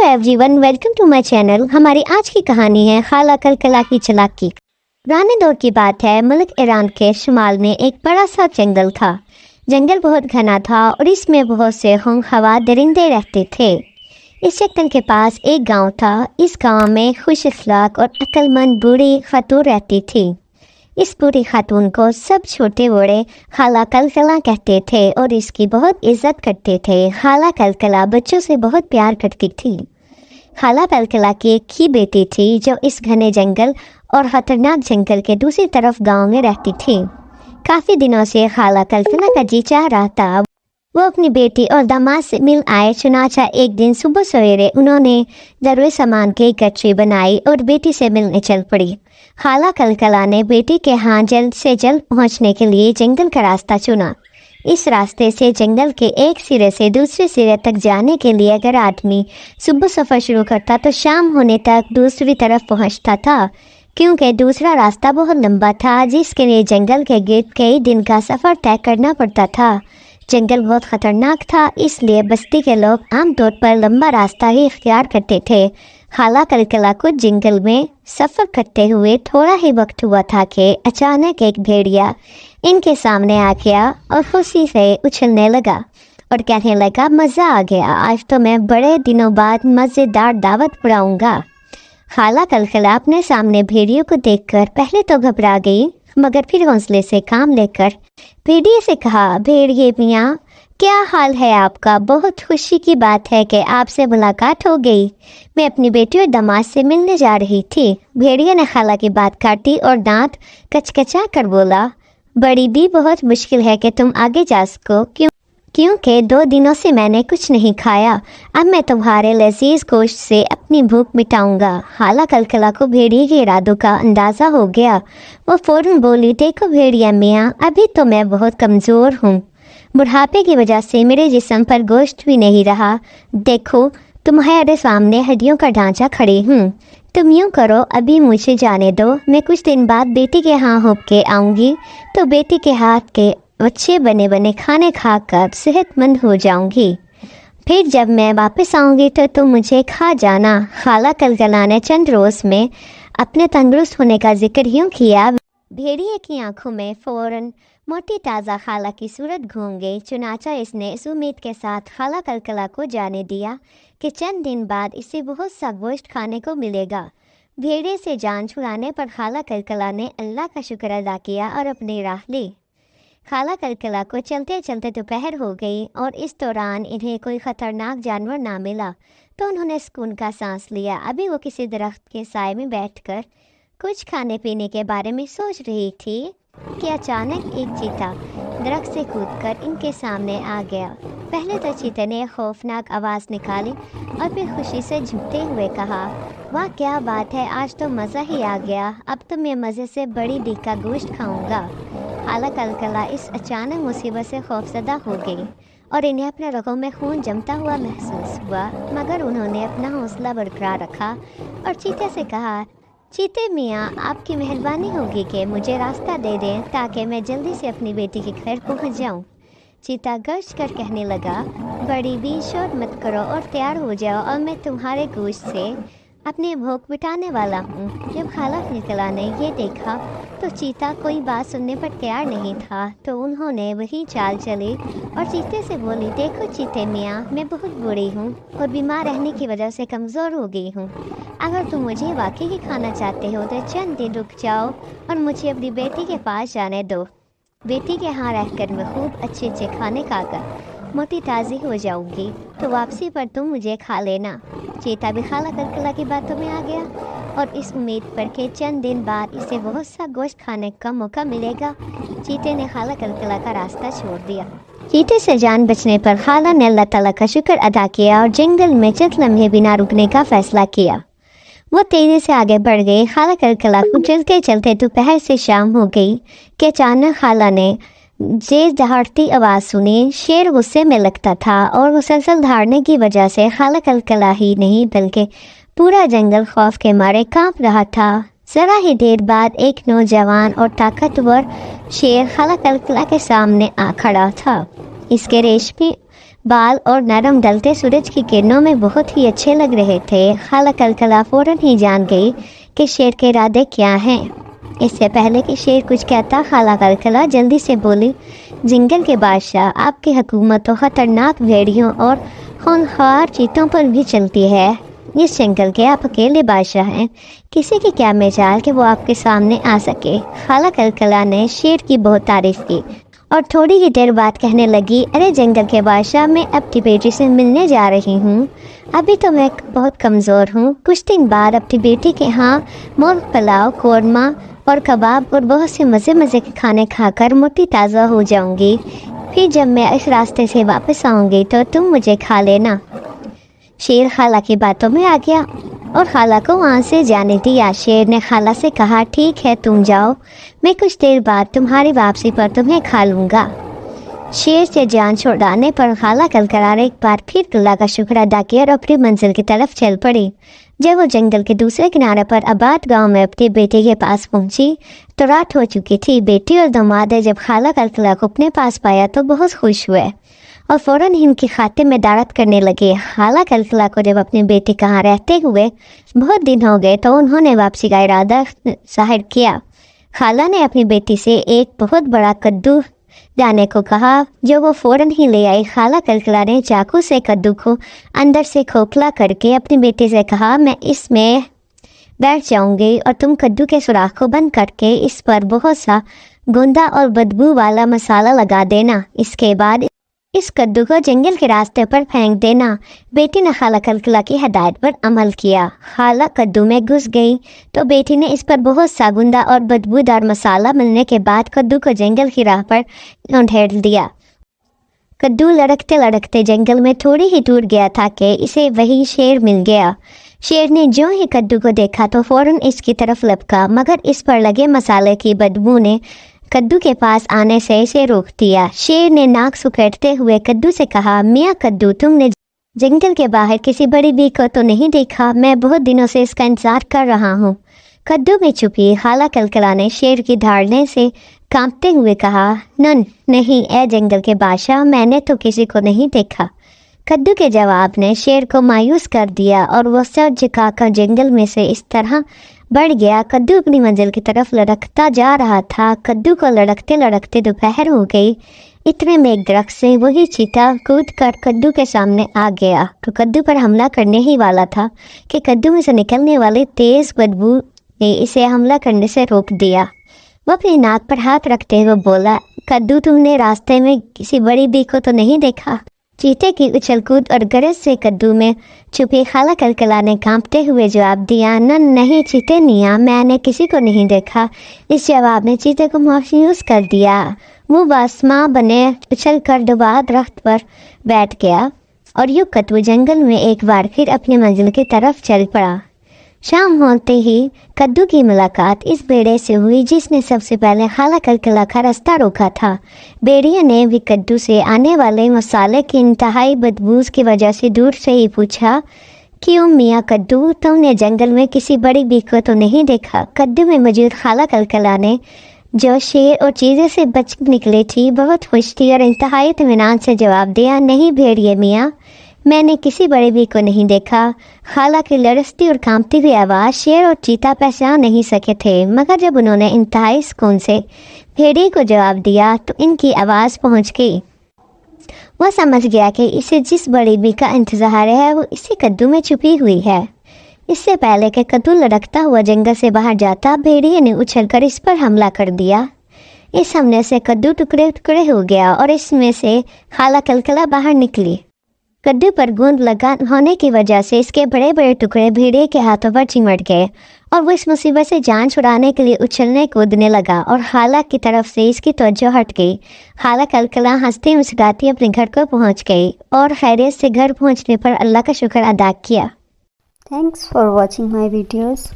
Hello everyone, welcome to my channel. हमारी आज की कहानी है खाला कलकला की चालाकी। पुराने दौर की बात है। मुल्क ईरान के शुमाल में एक बड़ा सा जंगल था। जंगल बहुत घना था और इसमें बहुत से खूंखार दरिंदे रहते थे। इस जंगल के पास एक गांव था। इस गांव में खुश अखलाक और अक्लमंद बूढ़ी खातून रहती थी। इस बूढ़ी खातून को सब छोटे बड़े खाला कलकला कहते थे और इसकी बहुत इज्जत करते थे। खाला कलकला बच्चों से बहुत प्यार करती थी। खाला कलकला की एक ही बेटी थी जो इस घने जंगल और खतरनाक जंगल के दूसरी तरफ गांव में रहती थी। काफ़ी दिनों से खाला कलकला का जी चाह रहा था वो अपनी बेटी और दामाद से मिल आए। चुनाचा एक दिन सुबह सवेरे उन्होंने ज़रूरी सामान की गठरी बनाई और बेटी से मिलने चल पड़ी। खाला कलकला ने बेटी के यहाँ जल्द से जल्द पहुँचने के लिए जंगल का रास्ता चुना। इस रास्ते से जंगल के एक सिरे से दूसरे सिरे तक जाने के लिए अगर आदमी सुबह सफ़र शुरू करता तो शाम होने तक दूसरी तरफ पहुँचता था, क्योंकि दूसरा रास्ता बहुत लंबा था जिसके लिए जंगल के गिर्द कई दिन का सफ़र तय करना पड़ता था। जंगल बहुत ख़तरनाक था, इसलिए बस्ती के लोग आमतौर पर लंबा रास्ता ही इख्तियार करते थे। खाला कलकला को जंगल में सफ़र करते हुए थोड़ा ही वक्त हुआ था कि अचानक एक भेड़िया इनके सामने आ गया और खुशी से उछलने लगा और कहने लगा, मज़ा आ गया, आज तो मैं बड़े दिनों बाद मज़ेदार दावत पड़ाऊँगा। खाला कलकला अपने सामने भेड़ियों को देखकर पहले तो घबरा गई, मगर फिर हौसले से काम लेकर भेड़िए से कहा, भेड़िए मियाँ, क्या हाल है आपका? बहुत खुशी की बात है कि आपसे मुलाकात हो गई। मैं अपनी बेटी और दामाद से मिलने जा रही थी। भेड़िए ने खाला की बात काटी और दांत कचकचा कर बोला, बड़ी भी बहुत मुश्किल है कि तुम आगे जा सको, क्योंकि 2 दिनों से मैंने कुछ नहीं खाया। अब मैं तुम्हारे लजीज गोश्त से अपनी भूख मिटाऊंगा। खाला कलकला को भेड़िए के इरादों का अंदाज़ा हो गया। वो फ़ौरन बोली, देखो भेड़िया मियाँ, अभी तो मैं बहुत कमज़ोर हूँ। बुढ़ापे की वजह से मेरे जिस्म पर गोश्त भी नहीं रहा। देखो तुम्हारे सामने हड्डियों का ढांचा खड़ी हूँ। तुम यूँ करो, अभी मुझे जाने दो। मैं कुछ दिन बाद बेटी के यहाँ होप के आऊँगी तो बेटी के हाथ के अच्छे बने बने खाने खाकर सेहतमंद हो जाऊंगी। फिर जब मैं वापस आऊंगी तो तुम मुझे खा जाना। खाला कलकला ने चंद रोज़ में अपने तंदुरुस्त होने का जिक्र यूँ किया। भेड़िए की आंखों में फ़ौरन मोटी ताज़ा खाला की सूरत घूम गई। चुनाचा इसने इस उम्मीद के साथ खाला कलकला को जाने दिया कि चंद दिन बाद इसे बहुत सा गोश्त खाने को मिलेगा। भेड़िए से जान छुड़ाने पर खाला कलकला ने अल्लाह का शुक्र अदा किया और अपनी राह ली। खाला कलकला को चलते चलते दोपहर हो गई और इस दौरान इन्हें कोई ख़तरनाक जानवर ना मिला तो उन्होंने सुकून का सांस लिया। अभी वो किसी दरख्त के साए में बैठकर कुछ खाने पीने के बारे में सोच रही थी कि अचानक एक चीता दरख्त से कूदकर इनके सामने आ गया। पहले तो चीते ने खौफनाक आवाज़ निकाली और फिर खुशी से झुकते हुए कहा, वाह क्या बात है, आज तो मज़ा ही आ गया। अब तो मैं मज़े से बड़ी बीक का गोश्त खाऊंगा। खाला कलकला इस अचानक मुसीबत से खौफजदा हो गई और इन्हें अपने रगों में खून जमता हुआ महसूस हुआ, मगर उन्होंने अपना हौसला बरकरार रखा और चीते से कहा, चीते मियाँ, आपकी मेहरबानी होगी कि मुझे रास्ता दे दें ताकि मैं जल्दी से अपनी बेटी के घर पहुँच जाऊँ। चीता गर्ज कर कहने लगा, बड़ी भी शोर मत करो और तैयार हो जाओ और मैं तुम्हारे गोश्त से अपनी भूख मिटाने वाला हूँ। जब खाला कलकला ने ये देखा तो चीता कोई बात सुनने पर तैयार नहीं था, तो उन्होंने वही चाल चली और चीते से बोली, देखो चीते मियाँ, मैं बहुत बूढ़ी हूँ और बीमार रहने की वजह से कमज़ोर हो गई हूँ। अगर तुम मुझे वाकई ही खाना चाहते हो तो चंद दिन रुक जाओ और मुझे अपनी बेटी के पास जाने दो। बेटी के यहाँ रहकर मैं खूब अच्छे अच्छे खाने खाकर मोटी ताज़ी हो जाऊंगी, तो वापसी पर तुम मुझे खा लेना। चीता भी खाला कलकला की बातों में आ गया और इस उम्मीद पर कि चंद दिन बाद इसे बहुत सा गोश्त खाने का मौका मिलेगा, चीते ने खाला कलकला का रास्ता छोड़ दिया। चीते से जान बचने पर खाला ने अल्लाह ताला का शुक्र अदा किया और जंगल में चंद लम्हे बिना रुकने का फैसला किया। वो तेज़ी से आगे बढ़ गई। खाला कलकला को चलते चलते दोपहर से शाम हो गई कि अचानक खाला ने तेज दहाड़ती आवाज़ सुनी। शेर गुस्से में लगता था और मुसलसल दहाड़ने की वजह से खाला कलकला ही नहीं बल्कि पूरा जंगल खौफ के मारे कांप रहा था। ज़रा ही देर बाद एक नौजवान और ताकतवर शेर खाला कलकला के सामने आ खड़ा था। इसके रेशमी बाल और नरम ढलते सूरज की किरणों में बहुत ही अच्छे लग रहे थे। खाला कलकला फौरन ही जान गई कि शेर के इरादे क्या हैं। इससे पहले कि शेर कुछ कहता, खाला कलकला जल्दी से बोली, जंगल के बादशाह, आपकी हुकूमत तो खतरनाक भेड़ियों और खूंखार चीतों पर भी चलती है। इस जंगल के आप अकेले बादशाह हैं। किसी की क्या मजाल कि वो आपके सामने आ सके। खाला कलकला ने शेर की बहुत तारीफ की और थोड़ी ही देर बाद कहने लगी, अरे जंगल के बादशाह, मैं अपनी बेटी से मिलने जा रही हूँ। अभी तो मैं बहुत कमज़ोर हूँ। कुछ दिन बाद अपनी बेटी के यहाँ मुर्ग पुलाव, कौरमा और कबाब और बहुत से मज़े के खाने खाकर मोटी ताज़ा हो जाऊँगी। फिर जब मैं इस रास्ते से वापस आऊँगी तो तुम मुझे खा लेना। शेर खाला की बातों में आ गया और खाला को वहाँ से जाने दिया। शेर ने खाला से कहा, ठीक है तुम जाओ, मैं कुछ देर बाद तुम्हारी वापसी पर तुम्हें खा लूँगा। शेर से जान छुड़ाने पर खाला कलकला एक बार फिर अल्लाह का शुक्र अदा किया और अपनी मंजिल की तरफ चल पड़ी। जब वो जंगल के दूसरे किनारे पर आबाद गांव में अपने बेटे के पास पहुंची तो रात हो चुकी थी। बेटी और दामाद जब खाला कलकला को अपने पास पाया तो बहुत खुश हुए और फ़ौरन ही उनकी खातिर में दावत करने लगे। खाला कलकला को जब अपने बेटे कहाँ रहते हुए बहुत दिन हो गए तो उन्होंने वापसी का इरादा जाहिर किया। खाला ने अपनी बेटी से एक बहुत बड़ा कद्दू लाने को कहा, जो वो फ़ौरन ही ले आई। खाला कलकला ने चाकू से कद्दू को अंदर से खोखला करके अपनी बेटी से कहा, मैं इसमें बैठ जाऊंगी और तुम कद्दू के सुराख को बंद करके इस पर बहुत सा गंदा और बदबू वाला मसाला लगा देना। इसके बाद इस कद्दू को जंगल के रास्ते पर फेंक देना। बेटी ने खाला कलकला की हिदायत पर अमल किया। खाला कद्दू में घुस गई तो बेटी ने इस पर बहुत सा गंदा और बदबूदार मसाला मिलने के बाद कद्दू को जंगल की राह पर उंडेल दिया। कद्दू लड़कते लड़कते जंगल में थोड़ी ही दूर गया था कि इसे वही शेर मिल गया। शेर ने जो ही कद्दू को देखा तो फौरन इसकी तरफ लपका, मगर इस पर लगे मसाले की बदबू ने कद्दू के पास आने से इसे रोक दिया। शेर ने नाक सुखेड़ते हुए कद्दू से कहा, मियाँ कद्दू, तुमने जंगल के बाहर किसी बड़ी बी को तो नहीं देखा? मैं बहुत दिनों से इसका इंतजार कर रहा हूँ। कद्दू में छुपी खाला कलकला ने शेर की धाड़ने से कांपते हुए कहा, नहीं ए जंगल के बादशाह, मैंने तो किसी को नहीं देखा। कद्दू के जवाब ने शेर को मायूस कर दिया और वह सर झुकाकर जंगल में से इस तरह बढ़ गया। कद्दू अपनी मंजिल की तरफ लड़कता जा रहा था। कद्दू को लड़कते लड़कते दोपहर हो गई। इतने में एक दरख्त से वही चीता कूद कर कद्दू के सामने आ गया तो कद्दू पर हमला करने ही वाला था कि कद्दू में से निकलने वाली तेज़ बदबू ने इसे हमला करने से रोक दिया। वो अपनी नाक पर हाथ रखते हुए बोला, कद्दू, तुमने रास्ते में किसी बड़ी बी को तो नहीं देखा? चीते की उछल कूद और गरज से कद्दू में छुपी खाला कलकला ने कांपते हुए जवाब दिया, नहीं चीते मियाँ, मैंने किसी को नहीं देखा। इस जवाब ने चीते को मायूस कर दिया। वो बासमां बने उछल कर दोबारा दरख्त पर बैठ गया और यूं कद्दू जंगल में एक बार फिर अपनी मंजिल की तरफ चल पड़ा। शाम होते ही कद्दू की मुलाकात इस भेड़िए से हुई जिसने सबसे पहले खाला कलकला का रास्ता रोका था। भेड़िए ने भी कद्दू से आने वाले मसाले की इंतहाई बदबू की वजह से दूर से ही पूछा, क्यों मियाँ कद्दू, तुमने जंगल में किसी बड़ी बी को तो नहीं देखा? कद्दू में मौजूद खाला कलकला ने, जो शेर और चीज़ों से बच निकली थी, बहुत खुश थी और इंतहाई इत्मीनान से जवाब दिया, नहीं भेड़िए मियाँ, मैंने किसी बड़े बी को नहीं देखा। खाला की लड़सती और कांपती हुई आवाज़ शेर और चीता पहचान नहीं सके थे, मगर जब उन्होंने इंतहाई सुकून से भेड़िए को जवाब दिया तो इनकी आवाज़ पहुंच गई। वह समझ गया कि इसे जिस बड़ी बी का इंतजार है वो इसी कद्दू में छुपी हुई है। इससे पहले कि कद्दू लड़कता हुआ जंगल से बाहर जाता, भेड़िए ने उछलकर इस पर हमला कर दिया। इस हमले से कद्दू टुकड़े टुकड़े हो गया और इसमें से खाला कलकला बाहर निकली। कद्दू पर गूंद लगा होने की वजह से इसके बड़े बड़े टुकड़े भेड़िए के हाथों पर चिमट गए और वो इस मुसीबत से जान छुड़ाने के लिए उछलने कूदने लगा और खाला की तरफ से इसकी तवज्जो हट गई। खाला कलकला हंसती मुस्कुराती अपने घर को पहुंच गई और खैरियत से घर पहुंचने पर अल्लाह का शुक्र अदा किया। Thanks for watching my videos.